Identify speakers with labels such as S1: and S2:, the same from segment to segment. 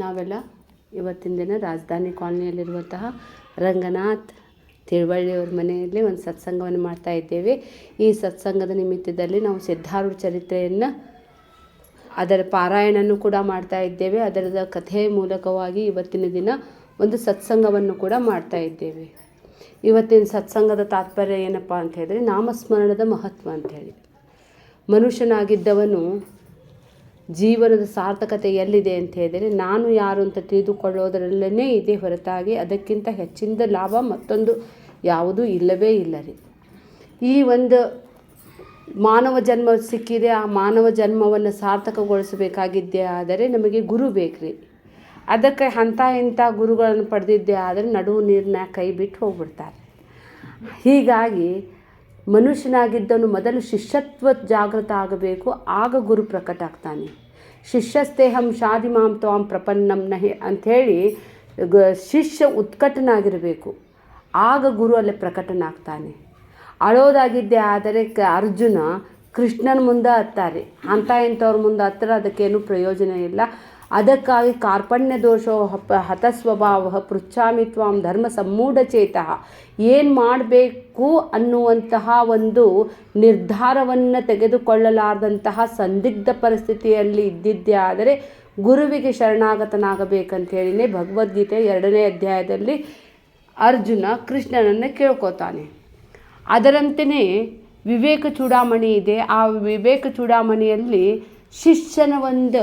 S1: ನಾವೆಲ್ಲ ಇವತ್ತಿನ ದಿನ ರಾಜಧಾನಿ ಕಾಲನಿಯಲ್ಲಿರುವಂತಹ ರಂಗನಾಥ್ ತಿಳುವಳ್ಳಿಯವ್ರ ಮನೆಯಲ್ಲಿ ಒಂದು ಸತ್ಸಂಗವನ್ನು ಮಾಡ್ತಾ ಇದ್ದೇವೆ. ಈ ಸತ್ಸಂಗದ ನಿಮಿತ್ತದಲ್ಲಿ ನಾವು ಸಿದ್ಧಾರೂಢ ಚರಿತ್ರೆಯನ್ನು ಅದರ ಪಾರಾಯಣನೂ ಕೂಡ ಮಾಡ್ತಾ ಇದ್ದೇವೆ. ಅದರದ ಕಥೆಯ ಮೂಲಕವಾಗಿ ಇವತ್ತಿನ ದಿನ ಒಂದು ಸತ್ಸಂಗವನ್ನು ಕೂಡ ಮಾಡ್ತಾ ಇದ್ದೇವೆ. ಇವತ್ತಿನ ಸತ್ಸಂಗದ ತಾತ್ಪರ್ಯ ಏನಪ್ಪ ಅಂತ ಹೇಳಿದ್ರೆ, ನಾಮಸ್ಮರಣದ ಮಹತ್ವ ಅಂಥೇಳಿ. ಮನುಷ್ಯನಾಗಿದ್ದವನು ಜೀವನದ ಸಾರ್ಥಕತೆ ಎಲ್ಲಿದೆ ಅಂತ ಹೇಳಿದರೆ, ನಾನು ಯಾರು ಅಂತ ತಿಳಿದುಕೊಳ್ಳೋದರಲ್ಲೇ ಇದೆ ಹೊರತಾಗಿ ಅದಕ್ಕಿಂತ ಹೆಚ್ಚಿನ ಲಾಭ ಮತ್ತೊಂದು ಯಾವುದೂ ಇಲ್ಲವೇ ಇಲ್ಲ ರೀ. ಈ ಒಂದು ಮಾನವ ಜನ್ಮ ಸಿಕ್ಕಿದೆ, ಆ ಮಾನವ ಜನ್ಮವನ್ನು ಸಾರ್ಥಕಗೊಳಿಸಬೇಕಾಗಿದ್ದೇ ಆದರೆ ನಮಗೆ ಗುರು ಬೇಕ್ರಿ. ಅದಕ್ಕೆ ಅಂಥ ಇಂಥ ಗುರುಗಳನ್ನು ಪಡೆದಿದ್ದೇ ಆದರೆ ನಡುವು ನೀರಿನ ಕೈ ಬಿಟ್ಟು ಹೋಗ್ಬಿಡ್ತಾರೆ. ಹೀಗಾಗಿ ಮನುಷ್ಯನಾಗಿದ್ದವನು ಮೊದಲು ಶಿಷ್ಯತ್ವ ಜಾಗೃತ ಆಗಬೇಕು, ಆಗ ಗುರು ಪ್ರಕಟ ಆಗ್ತಾನೆ. ಶಿಷ್ಯಸ್ತೇಹಂ ಶಾದಿಮಾಂ ತ್ವಾಂ ಪ್ರಪನ್ನಂ ನಹಿ ಅಂಥೇಳಿ ಶಿಷ್ಯ ಉತ್ಕಟನಾಗಿರಬೇಕು, ಆಗ ಗುರು ಅಲ್ಲಿ ಪ್ರಕಟನಾಗ್ತಾನೆ. ಅಳೋದಾಗಿದ್ದೆ ಆದರೆ ಅರ್ಜುನ ಕೃಷ್ಣನ ಮುಂದೆ ಹತ್ತಾರೆ, ಅಂಥ ಇಂಥವ್ರ ಮುಂದೆ ಹತ್ತಿರ ಅದಕ್ಕೇನು ಪ್ರಯೋಜನ ಇಲ್ಲ. ಅದಕ್ಕಾಗಿ ಕಾರ್ಪಣ್ಯ ದೋಷೋ ಹತಸ್ವಭಾವ ಪೃಚ್ಛಾಮಿ ತ್ವಾಂ ಧರ್ಮ ಸಮ್ಮೂಢಚೇತಃ, ಏನು ಮಾಡಬೇಕು ಅನ್ನುವಂತಹ ಒಂದು ನಿರ್ಧಾರವನ್ನು ತೆಗೆದುಕೊಳ್ಳಲಾರದಂತಹ ಸಂದಿಗ್ಧ ಪರಿಸ್ಥಿತಿಯಲ್ಲಿ ಇದ್ದಿದ್ದೇ ಆದರೆ ಗುರುವಿಗೆ ಶರಣಾಗತನಾಗಬೇಕಂತೇಳಿನೇ ಭಗವದ್ಗೀತೆ 2ನೇ ಅಧ್ಯಾಯದಲ್ಲಿ ಅರ್ಜುನ ಕೃಷ್ಣನನ್ನು ಕೇಳ್ಕೊತಾನೆ. ಅದರಂತೆಯೇ ವಿವೇಕ ಚೂಡಾಮಣಿ ಇದೆ. ಆ ವಿವೇಕ ಚೂಡಾಮಣಿಯಲ್ಲಿ ಶಿಷ್ಯನ ಒಂದು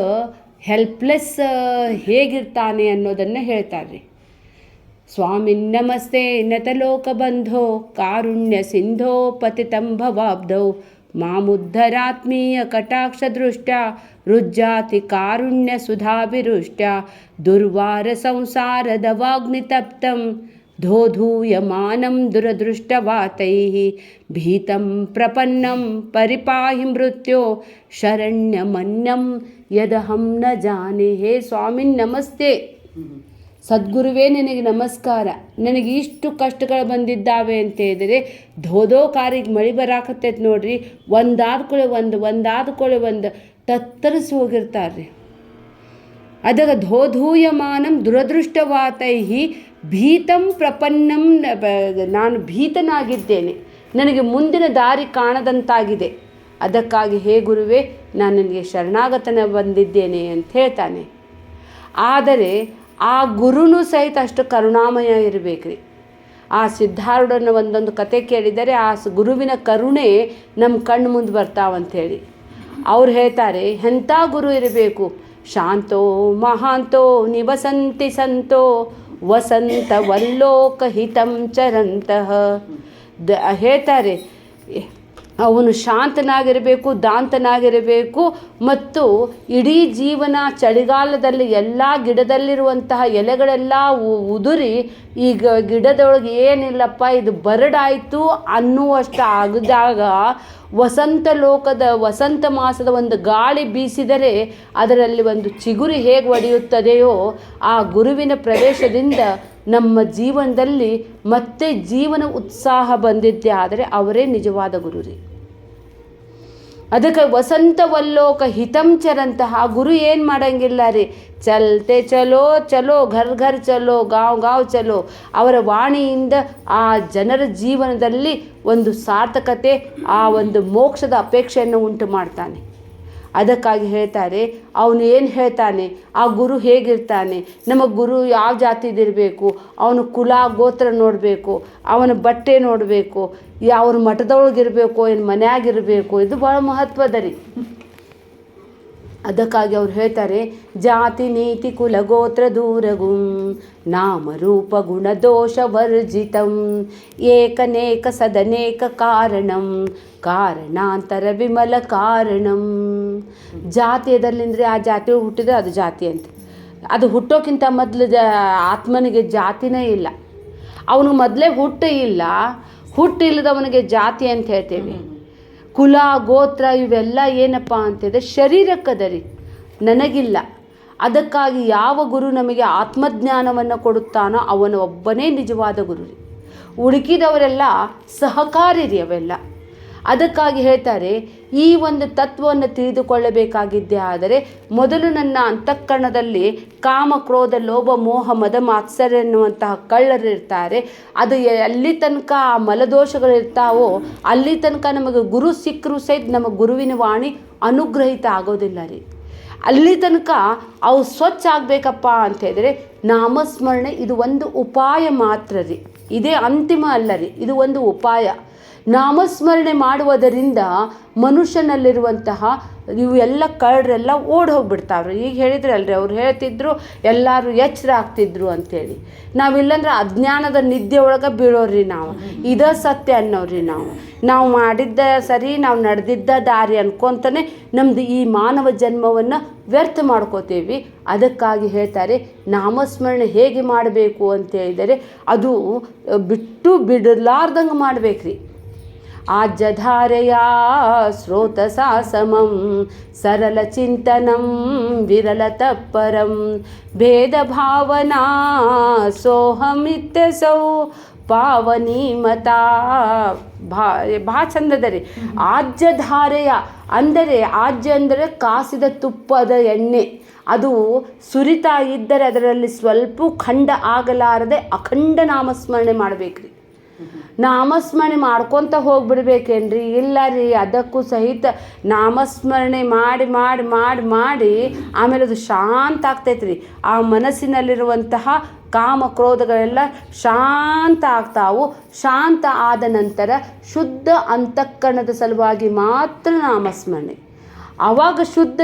S1: ಹೆಲ್ಪ್ಲೆಸ್ ಹೇಗಿರ್ತಾನೆ ಅನ್ನೋದನ್ನು ಹೇಳ್ತಾರೆ. ಸ್ವಾಮಿ ನಮಸ್ತೆ ನತಲೋಕ ಬಂಧೋ ಕಾರುಣ್ಯ ಸಿಂಧೋ ಪತಿತಂ ಭವಾಬ್ಧೌ ಮಾಮುದ್ಧರಾತ್ಮೀಯ ಕಟಾಕ್ಷ ದೃಷ್ಟ ರುಜ್ಜಾತಿ ಕಾರುಣ್ಯ ಸುಧಾಭಿರುಷ್ಟ ದುರ್ವಾರ ಸಂಸಾರದ ವಾಗ್ನಿತಪ್ತಂ ಧೋಧೂಯಮಾನಂ ದುರದೃಷ್ಟವಾತೈಃ ಭೀತಂ ಪ್ರಪನ್ನಂ ಪರಿಪಾಹಿ ಮೃತ್ಯೋ ಶರಣ್ಯಮನ್ಯಂ ಯದಹಂ ನ ಜಾನೆ. ಹೇ ಸ್ವಾಮಿ ನಮಸ್ತೆ, ಸದ್ಗುರುವೇ ನಿನಗೆ ನಮಸ್ಕಾರ. ನನಗೆ ಇಷ್ಟು ಕಷ್ಟಗಳು ಬಂದಿದ್ದಾವೆ ಅಂತ ಹೇಳಿದರೆ, ಧೋಧೋ ಕಾರಿಗೆ ಮಳೆ ಬರಾಕತ್ತೈತೆ ನೋಡ್ರಿ, ಒಂದಾದ ಒಂದು ತತ್ತರಿಸಿ ಹೋಗಿರ್ತಾರೆ. ಅದಕ್ಕೆ ಧೋಧೂಯಮಾನಂ ದುರದೃಷ್ಟವಾತೈಹಿ ಭೀತಂ ಪ್ರಪನ್ನಂ, ನಾನು ಭೀತನಾಗಿದ್ದೇನೆ, ನನಗೆ ಮುಂದಿನ ದಾರಿ ಕಾಣದಂತಾಗಿದೆ. ಅದಕ್ಕಾಗಿ ಹೇ ಗುರುವೇ, ನಾನು ನಿನಗೆ ಶರಣಾಗತನ ಬಂದಿದ್ದೇನೆ ಅಂತ ಹೇಳ್ತಾನೆ. ಆದರೆ ಆ ಗುರುನೂ ಸಹಿತ ಅಷ್ಟು ಕರುಣಾಮಯ ಇರಬೇಕ್ರಿ. ಆ ಸಿದ್ಧಾರೂಢನ ಒಂದೊಂದು ಕತೆ ಕೇಳಿದರೆ ಆ ಗುರುವಿನ ಕರುಣೆ ನಮ್ಮ ಕಣ್ಣು ಮುಂದೆ ಬರ್ತಾವಂಥೇಳಿ ಅವ್ರು ಹೇಳ್ತಾರೆ. ಎಂಥ ಗುರು ಇರಬೇಕು, ಶಾಂತೋ ಮಹಾಂತೋ ನಿವಸಂತಿ ಸಂತೋ ವಸಂತ ವಲ್ಲೋಕ ಹಿತಂ ಚರಂತಹ ಹೇಳ್ತಾರೆ. ಅವನು ಶಾಂತನಾಗಿರಬೇಕು, ದಾಂತನಾಗಿರಬೇಕು, ಮತ್ತು ಇಡೀ ಜೀವನ ಚಳಿಗಾಲದಲ್ಲಿ ಎಲ್ಲ ಗಿಡದಲ್ಲಿರುವಂತಹ ಎಲೆಗಳೆಲ್ಲ ಉದುರಿ ಈಗ ಗಿಡದೊಳಗೆ ಏನಿಲ್ಲಪ್ಪ ಇದು ಬರಡಾಯಿತು ಅನ್ನುವಷ್ಟು ಆಗದಾಗ ವಸಂತ ಮಾಸದ ಒಂದು ಗಾಳಿ ಬೀಸಿದರೆ ಅದರಲ್ಲಿ ಒಂದು ಚಿಗುರು ಹೇಗೆ ಒಡೆಯುತ್ತದೆಯೋ, ಆ ಗುರುವಿನ ಪ್ರವೇಶದಿಂದ ನಮ್ಮ ಜೀವನದಲ್ಲಿ ಮತ್ತೆ ಜೀವನ ಉತ್ಸಾಹ ಬಂದಿದ್ದೆ ಆದರೆ ಅವರೇ ನಿಜವಾದ ಗುರು ರೀ. ಅದಕ್ಕೆ ವಸಂತವಲ್ಲೋಕ ಹಿತಂಚರಂತಹ ಗುರು ಏನು ಮಾಡಂಗಿಲ್ಲ ರೀ, ಚಲ್ತೆ ಚಲೋ ಚಲೋ ಘರ್ ಘರ್ ಚಲೋ ಗಾಂವ್ ಚಲೋ. ಅವರ ವಾಣಿಯಿಂದ ಆ ಜನರ ಜೀವನದಲ್ಲಿ ಒಂದು ಸಾರ್ಥಕತೆ, ಆ ಒಂದು ಮೋಕ್ಷದ ಅಪೇಕ್ಷೆಯನ್ನು ಉಂಟು ಮಾಡ್ತಾನೆ. ಅದಕ್ಕಾಗಿ ಹೇಳ್ತಾರೆ, ಅವನು ಏನು ಹೇಳ್ತಾನೆ, ಆ ಗುರು ಹೇಗಿರ್ತಾನೆ, ನಮ್ಮ ಗುರು ಯಾವ ಜಾತಿದಿರಬೇಕು, ಅವನು ಕುಲ ಗೋತ್ರ ನೋಡಬೇಕು, ಅವನ ಬಟ್ಟೆ ನೋಡಬೇಕು, ಅವ್ರ ಮಠದೊಳಗಿರಬೇಕು ಏನು ಮನೆಯಾಗಿರಬೇಕು, ಇದು ಭಾಳ ಮಹತ್ವದ ರೀ. ಅದಕ್ಕಾಗಿ ಅವ್ರು ಹೇಳ್ತಾರೆ, ಜಾತಿ ನೀತಿ ಕುಲ ಗೋತ್ರ ದೂರಗುಂ ನಾಮರೂಪ ಗುಣದೋಷ ವರ್ಜಿತಂ ಏಕನೇಕ ಸದನೇಕ ಕಾರಣಂ ಕಾರಣಾಂತರ ವಿಮಲ ಕಾರಣಂ. ಜಾತಿಯದಲ್ಲಿಂದರೆ ಆ ಜಾತಿ ಹುಟ್ಟಿದ್ರೆ ಅದು ಜಾತಿ ಅಂತ. ಅದು ಹುಟ್ಟೋಕ್ಕಿಂತ ಮೊದಲು ಆತ್ಮನಿಗೆ ಜಾತಿನೇ ಇಲ್ಲ. ಅವನು ಮೊದಲೇ ಹುಟ್ಟಿಲ್ಲದವನಿಗೆ ಜಾತಿ ಅಂತ ಹೇಳ್ತೇವೆ. ಕುಲ ಗೋತ್ರ ಇವೆಲ್ಲ ಏನಪ್ಪ ಅಂತಿದೆ, ಶರೀರಕ್ಕದ ರೀ, ನನಗಿಲ್ಲ. ಅದಕ್ಕಾಗಿ ಯಾವ ಗುರು ನಮಗೆ ಆತ್ಮಜ್ಞಾನವನ್ನು ಕೊಡುತ್ತಾನೋ ಅವನು ಒಬ್ಬನೇ ನಿಜವಾದ ಗುರು ರೀ. ಉಳುಕಿದವರೆಲ್ಲ ಸಹಕಾರಿ ರೀ. ಅವೆಲ್ಲ ಅದಕ್ಕಾಗಿ ಹೇಳ್ತಾರೆ, ಈ ಒಂದು ತತ್ವವನ್ನು ತಿಳಿದುಕೊಳ್ಳಬೇಕಾಗಿದ್ದೇ ಆದರೆ ಮೊದಲು ನನ್ನ ಅಂತಃಕರಣದಲ್ಲಿ ಕಾಮ, ಕ್ರೋಧ, ಲೋಭ, ಮೋಹ, ಮದ, ಮಾತ್ಸರ್ಯ ಎನ್ನುವಂತಹ ಕಳ್ಳರಿರ್ತಾರೆ. ಅದು ಅಲ್ಲಿ ತನಕ ಆ ಮಲದೋಷಗಳಿರ್ತಾವೋ ಅಲ್ಲಿ ತನಕ ನಮಗೆ ಗುರು ಸಿಕ್ಕರೂ ಸಹಿತ ನಮ್ಮ ಗುರುವಿನ ವಾಣಿ ಅನುಗ್ರಹಿತ ಆಗೋದಿಲ್ಲ ರೀ. ಅಲ್ಲಿ ತನಕ ಅವು ಸ್ವಚ್ಛ ಆಗಬೇಕಪ್ಪ ಅಂಥೇಳಿದ್ರೆ ನಾಮಸ್ಮರಣೆ ಇದು ಒಂದು ಉಪಾಯ ಮಾತ್ರ ರೀ, ಇದೇ ಅಂತಿಮ ಅಲ್ಲ ರೀ, ಇದು ಒಂದು ಉಪಾಯ. ನಾಮಸ್ಮರಣೆ ಮಾಡುವುದರಿಂದ ಮನುಷ್ಯನಲ್ಲಿರುವಂತಹ ಇವು ಎಲ್ಲ ಕಳ್ಳರೆಲ್ಲ ಓಡಿ ಹೋಗ್ಬಿಡ್ತಾವ್ರಿ. ಈಗ ಹೇಳಿದ್ರಲ್ರಿ, ಅವ್ರು ಹೇಳ್ತಿದ್ರು ಎಲ್ಲರೂ ಎಚ್ಚರ ಆಗ್ತಿದ್ರು ಅಂಥೇಳಿ. ನಾವಿಲ್ಲಂದ್ರೆ ಅಜ್ಞಾನದ ನಿದ್ದೆ ಒಳಗೆ ಬೀಳೋರಿ ನಾವು. ಇದೇ ಸತ್ಯ ಅನ್ನೋರಿ ನಾವು ಮಾಡಿದ್ದ ಸರಿ, ನಾವು ನಡೆದಿದ್ದ ದಾರಿ ಅನ್ಕೊತಾನೆ ನಮ್ಮದು ಈ ಮಾನವ ಜನ್ಮವನ್ನು ವ್ಯರ್ಥ ಮಾಡ್ಕೋತೀವಿ. ಅದಕ್ಕಾಗಿ ಹೇಳ್ತಾರೆ ನಾಮಸ್ಮರಣೆ ಹೇಗೆ ಮಾಡಬೇಕು ಅಂತ ಹೇಳಿದರೆ ಅದು ಬಿಟ್ಟು ಬಿಡಲಾರ್ದಂಗೆ ಮಾಡ್ಬೇಕ್ರಿ. ಆಜ್ಯಧಾರೆಯ ಸ್ರೋತಸಾ ಸಮಂ ಸರಳ ಚಿಂತನಂ ವಿರಲ ತತ್ಪರಂ ಭೇದ ಭಾವನಾ ಸೋಹಮಿತ್ಯಸೌ ಪಾವನೀಮತಾ. ಭಾಳ ಚಂದದ ರೀ. ಆಜ್ಯಧಾರೆಯ ಅಂದರೆ, ಆಜ್ಯ ಅಂದರೆ ಕಾಸಿದ ತುಪ್ಪದ ಎಣ್ಣೆ. ಅದು ಸುರಿತಾ ಇದ್ದರೆ ಅದರಲ್ಲಿ ಸ್ವಲ್ಪ ಖಂಡ ಆಗಲಾರದೆ ಅಖಂಡ ನಾಮಸ್ಮರಣೆ ಮಾಡಬೇಕ್ರಿ. ನಾಮಸ್ಮರಣೆ ಮಾಡ್ಕೊತ ಹೋಗ್ಬಿಡ್ಬೇಕೇನ್ರಿ? ಇಲ್ಲ ರೀ, ಅದಕ್ಕೂ ಸಹಿತ ನಾಮಸ್ಮರಣೆ ಮಾಡಿ ಮಾಡಿ ಮಾಡಿ ಮಾಡಿ ಆಮೇಲೆ ಅದು ಶಾಂತ ಆಗ್ತೈತ್ರಿ. ಆ ಮನಸ್ಸಿನಲ್ಲಿರುವಂತಹ ಕಾಮ ಕ್ರೋಧಗಳೆಲ್ಲ ಶಾಂತ ಆಗ್ತಾವು. ಶಾಂತ ಆದ ನಂತರ ಶುದ್ಧ ಅಂತಃಕರಣದ ಸಲುವಾಗಿ ಮಾತ್ರ ನಾಮಸ್ಮರಣೆ. ಆವಾಗ ಶುದ್ಧ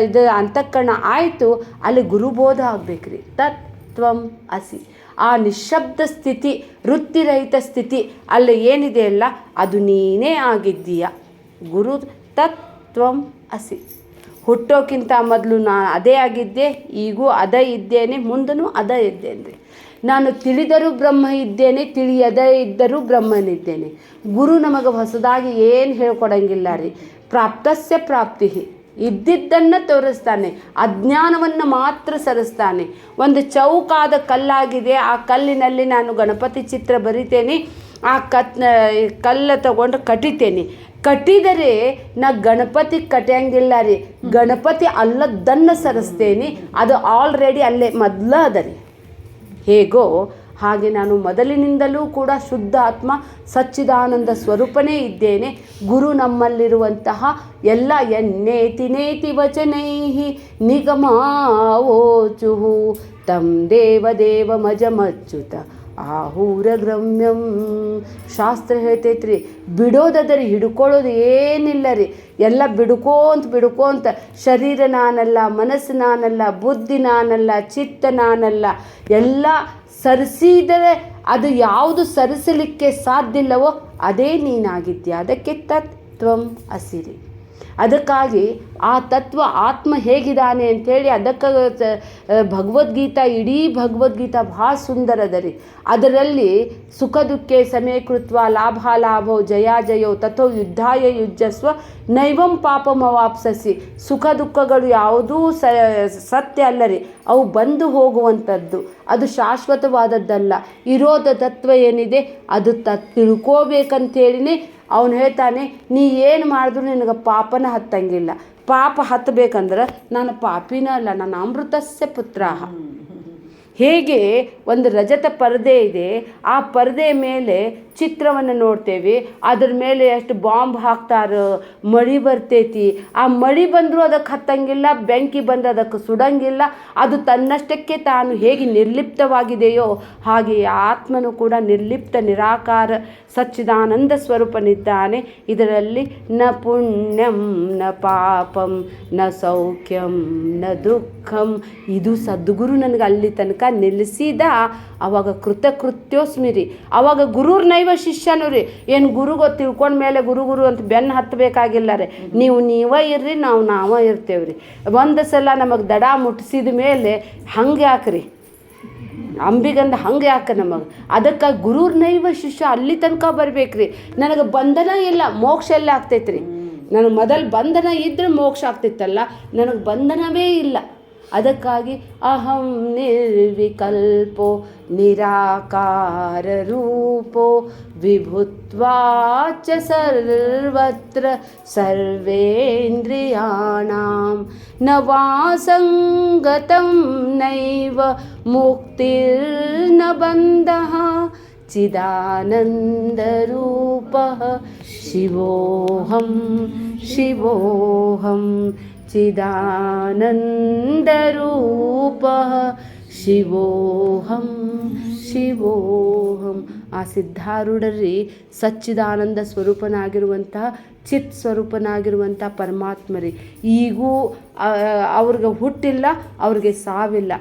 S1: ಇದು ಅಂತಃಕರಣ ಆಯಿತು, ಅಲ್ಲಿ ಗುರುಬೋಧ ಆಗ್ಬೇಕ್ರಿ. ತತ್ವಂ ಅಸಿ, ಆ ನಿಶ್ಶಬ್ದ ಸ್ಥಿತಿ, ವೃತ್ತಿರಹಿತ ಸ್ಥಿತಿ, ಅಲ್ಲಿ ಏನಿದೆ ಅಲ್ಲ ಅದು ನೀನೇ ಆಗಿದ್ದೀಯ. ಗುರು ತತ್ವಂ ಅಸಿ. ಹುಟ್ಟೋಕ್ಕಿಂತ ಮೊದಲು ನಾನು ಅದೇ ಆಗಿದ್ದೆ, ಈಗೂ ಅದೇ ಇದ್ದೇನೆ, ಮುಂದೂ ಅದೇ ಇದ್ದೇನೆ ರೀ. ನಾನು ತಿಳಿದರೂ ಬ್ರಹ್ಮ ಇದ್ದೇನೆ, ತಿಳಿಯದೇ ಇದ್ದರೂ ಬ್ರಹ್ಮನಿದ್ದೇನೆ. ಗುರು ನಮಗೆ ಹೊಸದಾಗಿ ಏನು ಹೇಳ್ಕೊಡಂಗಿಲ್ಲ ರೀ. ಪ್ರಾಪ್ತಸ್ಯ ಪ್ರಾಪ್ತಿ, ಇದ್ದಿದ್ದನ್ನು ತೋರಿಸ್ತಾನೆ, ಅಜ್ಞಾನವನ್ನು ಮಾತ್ರ ಸರಿಸ್ತಾನೆ. ಒಂದು ಚೌಕಾದ ಕಲ್ಲಾಗಿದೆ, ಆ ಕಲ್ಲಿನಲ್ಲಿ ನಾನು ಗಣಪತಿ ಚಿತ್ರ ಬರಿತೇನೆ, ಆ ಕಲ್ಲು ತಗೊಂಡು ಕಟ್ಟಿತೇನೆ. ಕಟ್ಟಿದರೆ ನಾ ಗಣಪತಿ ಕಟ್ಟಿಯಂಗಿಲ್ಲ ರೀ, ಗಣಪತಿ ಅಲ್ಲದನ್ನು ಸರಿಸ್ತೇನೆ. ಅದು ಆಲ್ರೆಡಿ ಅಲ್ಲೇ ಮೊದಲ ಅದ ರೀ. ಹೇಗೋ ಹಾಗೆ ನಾನು ಮೊದಲಿನಿಂದಲೂ ಕೂಡ ಶುದ್ಧ ಆತ್ಮ ಸಚ್ಚಿದಾನಂದ ಸ್ವರೂಪನೇ ಇದ್ದೇನೆ. ಗುರು ನಮ್ಮಲ್ಲಿರುವಂತಹ ಎಲ್ಲ ಎನ್ನೇತಿ ನೇತಿ ವಚನೈಹಿ ನಿಗಮಾವೋಚುಹು ತಂ ದೇವದೇವ ಮಜಮಚ್ಯುತ ಆಹೂರಗ್ರಮ್ಯಂ. ಶಾಸ್ತ್ರ ಹೇಳ್ತೈತ್ರಿ, ಬಿಡೋದದರಿ, ಹಿಡ್ಕೊಳ್ಳೋದು ಏನಿಲ್ಲ ರೀ. ಎಲ್ಲ ಬಿಡ್ಕೋಂತ ಶರೀರ ನಾನಲ್ಲ, ಮನಸ್ಸು ನಾನಲ್ಲ, ಬುದ್ಧಿ ನಾನಲ್ಲ, ಚಿತ್ತ ನಾನಲ್ಲ, ಎಲ್ಲ ಸರಿಸಿದರೆ ಅದು ಯಾವುದು ಸರಿಸಲಿಕ್ಕೆ ಸಾಧ್ಯವಿಲ್ಲವೋ ಅದೇ ನೀನಾಗಿದ್ಯಾ. ಅದಕ್ಕೆ ತತ್ವಂ ಅಸಿರಿ. ಅದಕ್ಕಾಗಿ ಆ ತತ್ವ ಆತ್ಮ ಹೇಗಿದ್ದಾನೆ ಅಂಥೇಳಿ ಅದಕ್ಕೆ ಭಗವದ್ಗೀತಾ, ಇಡೀ ಭಗವದ್ಗೀತಾ ಭಾಳ ಸುಂದರದ ರೀ. ಅದರಲ್ಲಿ ಸುಖ ದುಃಖೆ ಸಮೇ ಕೃತ್ವ ಲಾಭಾಲಾಭೋ ಜಯಾಜಯೋ ತಥೋ ಯುದ್ಧಾಯ ಯುಜ್ಯಸ್ವ ನೈವಂ ಪಾಪಮವಾಪ್ಸಸಿ. ಸುಖ ದುಃಖಗಳು ಯಾವುದೂ ಸತ್ಯ ಅಲ್ಲ ರೀ, ಅವು ಬಂದು ಹೋಗುವಂಥದ್ದು, ಅದು ಶಾಶ್ವತವಾದದ್ದಲ್ಲ. ಇರೋದ ತತ್ವ ಏನಿದೆ ಅದು ತಿಳ್ಕೋಬೇಕಂತೇಳಿನೇ ಅವನು ಹೇಳ್ತಾನೆ, ನೀ ಏನು ಮಾಡಿದ್ರು ನಿನಗೆ ಪಾಪನ ಹತ್ತಂಗಿಲ್ಲ. ಪಾಪ ಹತ್ತಬೇಕಂದ್ರೆ ನಾನು ಪಾಪಿನ ಅಲ್ಲ, ನಾನು ಅಮೃತಸ್ಯ ಪುತ್ರ. ಹೇಗೆ ಒಂದು ರಜತ ಪರದೆ ಇದೆ, ಆ ಪರದೆಯ ಮೇಲೆ ಚಿತ್ರವನ್ನು ನೋಡ್ತೇವೆ, ಅದ್ರ ಮೇಲೆ ಎಷ್ಟು ಬಾಂಬ್ ಹಾಕ್ತಾರೋ, ಮಳೆ ಬರ್ತೈತಿ. ಆ ಮಳೆ ಬಂದರೂ ಅದಕ್ಕೆ ಹತ್ತಂಗಿಲ್ಲ, ಬೆಂಕಿ ಬಂದರೆ ಅದಕ್ಕೆ ಸುಡಂಗಿಲ್ಲ. ಅದು ತನ್ನಷ್ಟಕ್ಕೆ ತಾನು ಹೇಗೆ ನಿರ್ಲಿಪ್ತವಾಗಿದೆಯೋ ಹಾಗೆ ಆತ್ಮನು ಕೂಡ ನಿರ್ಲಿಪ್ತ ನಿರಾಕಾರ ಸಚ್ಚಿದಾನಂದ ಸ್ವರೂಪನಿದ್ದಾನೆ. ಇದರಲ್ಲಿ ನ ಪುಣ್ಯಂ ನ ಪಾಪಂ ನ ಸೌಖ್ಯಂ ನ ದುಃಖಂ. ಇದು ಸದ್ಗುರು ನನಗೆ ಅಲ್ಲಿ ತನಕ ನಿಲ್ಲಿಸಿದ. ಅವಾಗ ಕೃತಕೃತ್ಯೋಸ್ಮಿ ರೀ. ಅವಾಗ ಗುರುರ್ ನೈವ ಶಿಷ್ಯನು ರೀ. ಏನು ಗುರುಗೋ ತಿಳ್ಕೊಂಡ ಮೇಲೆ ಗುರು ಅಂತ ಬೆನ್ನು ಹತ್ತಬೇಕಾಗಿಲ್ಲ ರೀ. ನೀವೇ ಇರ್ರಿ, ನಾವೇ ಇರ್ತೇವೆ ರೀ. ಒಂದು ಸಲ ನಮಗೆ ದಡ ಮುಟ್ಟಿಸಿದ ಮೇಲೆ ಹಂಗೆ ಯಾಕ್ರಿ, ಅಂಬಿಗಂದ ಹಂಗೆ ಯಾಕೆ ನಮಗೆ? ಅದಕ್ಕೆ ಗುರುರ್ ನೈವ ಶಿಷ್ಯ ಅಲ್ಲಿ ತನಕ ಬರ್ಬೇಕ್ರಿ. ನನಗೆ ಬಂಧನ ಇಲ್ಲ, ಮೋಕ್ಷ ಎಲ್ಲ ಆಗ್ತೈತ್ರಿ. ನನಗೆ ಮೊದಲು ಬಂಧನ ಇದ್ರೆ ಮೋಕ್ಷ ಆಗ್ತಿತ್ತಲ್ಲ, ನನಗೆ ಬಂಧನವೇ ಇಲ್ಲ. ಅದಕ್ಕಾಗಿ ಅಹಂ ನಿರ್ವಿಕಲ್ಪೋ ನಿರಾಕಾರ ರೂಪೋ ವಿಭುತ್ವಾಚ ಸರ್ವತ್ರ ಸರ್ವೇಂದ್ರಿಯಾಣಾಂ ನ ವಾಸಂಗತಂ ನೈವ ಮುಕ್ತಿರ್ನ ಬಂಧಃ ಚಿದಾನಂದರೂಪಃ ಶಿವೋಹಂ ಶಿವೋಹಂ ಚಿದಾನಂದರೂಪಃ ಶಿವೋಹಂ ಶಿವೋಹಂ. ಆ ಸಿದ್ಧಾರೂಢರಿ ಸಚ್ಚಿದಾನಂದ ಸ್ವರೂಪನಾಗಿರುವಂತಹ ಚಿತ್ ಸ್ವರೂಪನಾಗಿರುವಂಥ ಪರಮಾತ್ಮರಿ. ಈಗೂ ಅವ್ರಿಗೆ ಹುಟ್ಟಿಲ್ಲ, ಅವ್ರಿಗೆ ಸಾವಿಲ್ಲ.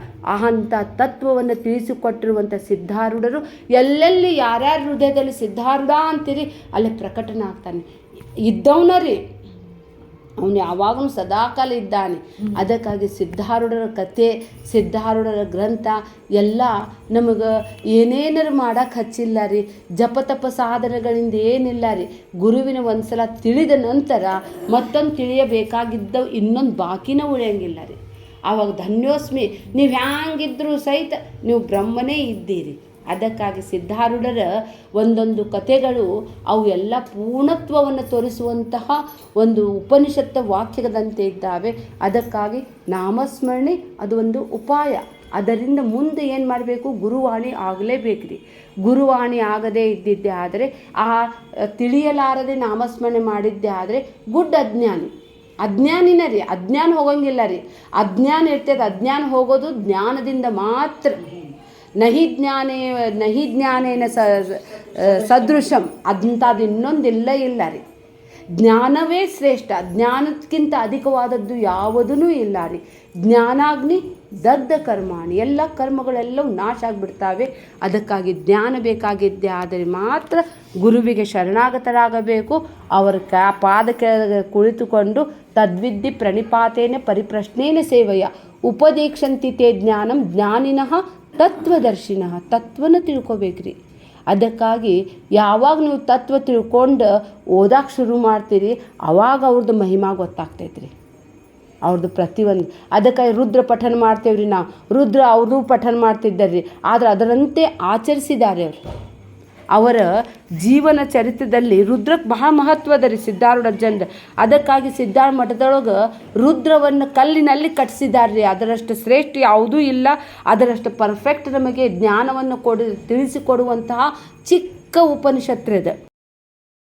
S1: ಅಂಥ ತತ್ವವನ್ನು ತಿಳಿಸಿಕೊಟ್ಟಿರುವಂಥ ಸಿದ್ಧಾರೂಢರು ಎಲ್ಲೆಲ್ಲಿ ಯಾರ್ಯಾರ ಹೃದಯದಲ್ಲಿ ಸಿದ್ಧಾರೂಢ ಅಂತೀರಿ ಅಲ್ಲಿ ಪ್ರಕಟನ ಆಗ್ತಾನೆ. ಇದ್ದವನ ರೀ, ಅವನು ಯಾವಾಗಲೂ ಸದಾಕಾಲ ಇದ್ದಾನೆ. ಅದಕ್ಕಾಗಿ ಸಿದ್ಧಾರೂಢರ ಕತೆ, ಸಿದ್ಧಾರೂಢರ ಗ್ರಂಥ ಎಲ್ಲ ನಮಗೆ ಏನೇನಾರು ಮಾಡೋಕ್ಕೆ ಹಚ್ಚಿಲ್ಲ ರೀ. ಜಪತಪ ಸಾಧನೆಗಳಿಂದ ಏನಿಲ್ಲ ರೀ. ಗುರುವಿನ ಒಂದು ಸಲ ತಿಳಿದ ನಂತರ ಮತ್ತೊಂದು ತಿಳಿಯಬೇಕಾಗಿದ್ದವು ಇನ್ನೊಂದು ಬಾಕಿನ ಉಳಿಯಂಗಿಲ್ಲ ರೀ. ಆವಾಗ ಧನ್ಯೋಸ್ಮಿ, ನೀವು ಹ್ಯಾಂಗಿದ್ರೂ ಸಹಿತ ನೀವು ಬ್ರಹ್ಮನೇ ಇದ್ದೀರಿ. ಅದಕ್ಕಾಗಿ ಸಿದ್ಧಾರೂಢರ ಒಂದೊಂದು ಕಥೆಗಳು ಅವು ಎಲ್ಲ ಪೂರ್ಣತ್ವವನ್ನು ತೋರಿಸುವಂತಹ ಒಂದು ಉಪನಿಷತ್ತ ವಾಕ್ಯದಂತೆ ಇದ್ದಾವೆ. ಅದಕ್ಕಾಗಿ ನಾಮಸ್ಮರಣೆ ಅದು ಒಂದು ಉಪಾಯ. ಅದರಿಂದ ಮುಂದೆ ಏನು ಮಾಡಬೇಕು, ಗುರುವಾಣಿ ಆಗಲೇಬೇಕ್ರಿ. ಗುರುವಾಣಿ ಆಗದೇ ಇದ್ದಿದ್ದೆ ಆದರೆ, ಆ ತಿಳಿಯಲಾರದೆ ನಾಮಸ್ಮರಣೆ ಮಾಡಿದ್ದೆ ಆದರೆ ಗುಡ್ ಅಜ್ಞಾನಿನ ರೀ. ಅಜ್ಞಾನ ಹೋಗಂಗಿಲ್ಲ ರೀ. ಅಜ್ಞಾನ ಇರ್ತದೆ. ಅಜ್ಞಾನ ಹೋಗೋದು ಜ್ಞಾನದಿಂದ ಮಾತ್ರ. ನಹಿ ಜ್ಞಾನೇನ ಸದೃಶಂ ಅಂಥದ್ದು ಇನ್ನೊಂದಿಲ್ಲ ಇಲ್ಲ ರೀ. ಜ್ಞಾನವೇ ಶ್ರೇಷ್ಠ. ಜ್ಞಾನಕ್ಕಿಂತ ಅಧಿಕವಾದದ್ದು ಯಾವುದೂ ಇಲ್ಲ ರೀ. ಜ್ಞಾನಾಗ್ನಿ ದಗ್ಧ ಕರ್ಮಾಣಿ, ಎಲ್ಲ ಕರ್ಮಗಳೆಲ್ಲವೂ ನಾಶ ಆಗಿಬಿಡ್ತಾವೆ. ಅದಕ್ಕಾಗಿ ಜ್ಞಾನ ಬೇಕಾಗಿದ್ದೆ ಆದರೆ ಮಾತ್ರ ಗುರುವಿಗೆ ಶರಣಾಗತರಾಗಬೇಕು. ಅವರ ಪಾದಕ್ಕೆ ಕುಳಿತುಕೊಂಡು ತದ್ವಿದ್ಧಿ ಪ್ರಣಿಪಾತೇನ ಪರಿಪ್ರಶ್ನೇನ ಸೇವೆಯ ಉಪದೀಕ್ಷಂತಿತೆ ಜ್ಞಾನಂ ಜ್ಞಾನಿನಃ ತತ್ವದರ್ಶಿನಃ. ತತ್ವನ ತಿಳ್ಕೊಬೇಕ್ರಿ. ಅದಕ್ಕಾಗಿ ಯಾವಾಗ ನೀವು ತತ್ವ ತಿಳ್ಕೊಂಡು ಓದಕ್ಕೆ ಶುರು ಮಾಡ್ತೀರಿ ಆವಾಗ ಅವ್ರದ್ದು ಮಹಿಮಾ ಗೊತ್ತಾಗ್ತೈತ್ರಿ, ಅವ್ರದ್ದು ಪ್ರತಿಯೊಂದು. ಅದಕ್ಕಾಗಿ ರುದ್ರ ಪಠನ ಮಾಡ್ತೇವ್ರಿ ನಾವು. ರುದ್ರ ಅವರು ಪಠನ ಮಾಡ್ತಿದ್ದಾರ್ರಿ, ಆದರೆ ಅದರಂತೆ ಆಚರಿಸಿದ್ದಾರೆ ಅವರು. ಅವರ ಜೀವನ ಚರಿತ್ರದಲ್ಲಿ ರುದ್ರಕ್ಕೆ ಬಹಳ ಮಹತ್ವದ ರೀ ಸಿದ್ಧಾರೂಢ ಜನರು. ಅದಕ್ಕಾಗಿ ಸಿದ್ಧಾರೂಢ ಮಠದೊಳಗೆ ರುದ್ರವನ್ನು ಕಲ್ಲಿನಲ್ಲಿ ಕಟ್ಟಿಸಿದ್ದಾರೆ. ಅದರಷ್ಟು ಶ್ರೇಷ್ಠ ಯಾವುದೂ ಇಲ್ಲ. ಅದರಷ್ಟು ಪರ್ಫೆಕ್ಟ್ ನಮಗೆ ಜ್ಞಾನವನ್ನು ತಿಳಿಸಿಕೊಡುವಂತಹ ಚಿಕ್ಕ ಉಪನಿಷತ್ತು ಇದು.